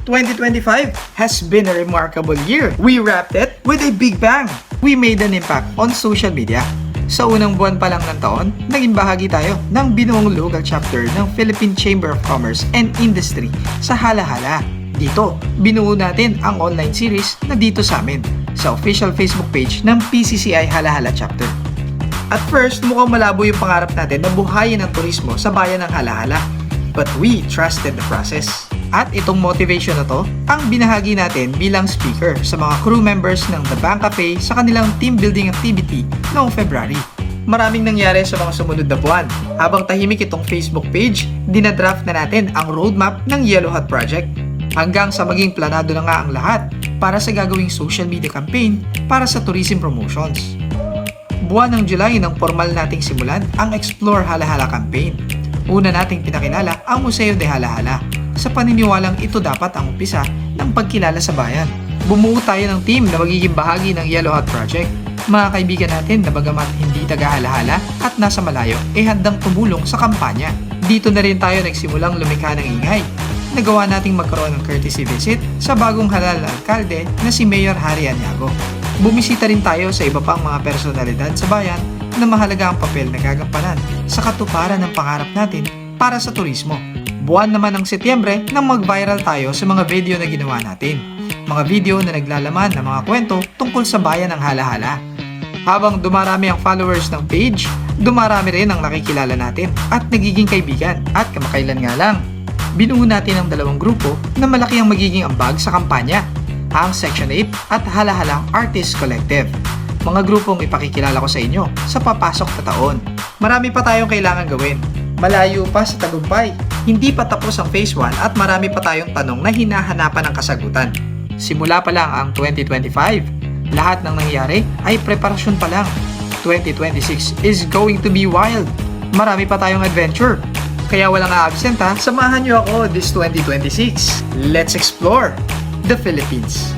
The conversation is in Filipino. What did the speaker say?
2025 has been a remarkable year. We wrapped it with a big bang. We made an impact on social media. Sa unang buwan pa lang ng taon, naging bahagi tayo ng binuong local chapter ng Philippine Chamber of Commerce and Industry sa Halahala. Dito, binuo natin ang online series na dito sa amin sa official Facebook page ng PCCI Halahala Chapter. At first, mukhang malabo yung pangarap natin na buhayin ang turismo sa bayan ng Halahala. But we trusted the process. At itong motivation na to, ang binahagi natin bilang speaker sa mga crew members ng The Bank Cafe sa kanilang team building activity noong February. Maraming nangyari sa mga sumunod na buwan. Habang tahimik itong Facebook page, dinadraft na natin ang roadmap ng Yellow Hut Project. Hanggang sa maging planado na nga ang lahat para sa gagawing social media campaign para sa tourism promotions. Buwan ng July nang formal nating simulan ang Explore Halahala campaign. Una nating pinakilala ang Museo de Halahala sa paniniwalang ito dapat ang umpisa ng pagkilala sa bayan. Bumuo tayo ng team na magiging bahagi ng Yellow Hut Project. Mga kaibigan natin na bagamat hindi taga-Halahala at nasa malayo handang tumulong sa kampanya. Dito na rin tayo nagsimulang lumikha ng ingay. Nagawa nating magkaroon ng courtesy visit sa bagong Halahala alkalde na si Mayor Harry Aniago. Bumisita rin tayo sa iba pang mga personalidad sa bayan na mahalaga ang papel na gagampanan sa katuparan ng pangarap natin para sa turismo. Buwan naman ng Setyembre nang mag-viral tayo sa mga video na ginawa natin. Mga video na naglalaman ng mga kwento tungkol sa bayan ng Halahala. Habang dumarami ang followers ng page, dumarami rin ang nakikilala natin at nagiging kaibigan. At kamakailan nga lang, binuo natin ang dalawang grupo na malaki ang magiging ambag sa kampanya, ang Section 8 at Halahala Artist Collective. Mga grupong ipakikilala ko sa inyo sa papasok na taon. Marami pa tayong kailangan gawin. Malayo pa sa tagumpay. Hindi pa tapos ang Phase 1 at marami pa tayong tanong na hinahanapan ng kasagutan. Simula pa lang ang 2025. Lahat ng nangyari ay preparasyon pa lang. 2026 is going to be wild. Marami pa tayong adventure. Kaya walang a-absent ha. Samahan niyo ako this 2026. Let's explore the Philippines.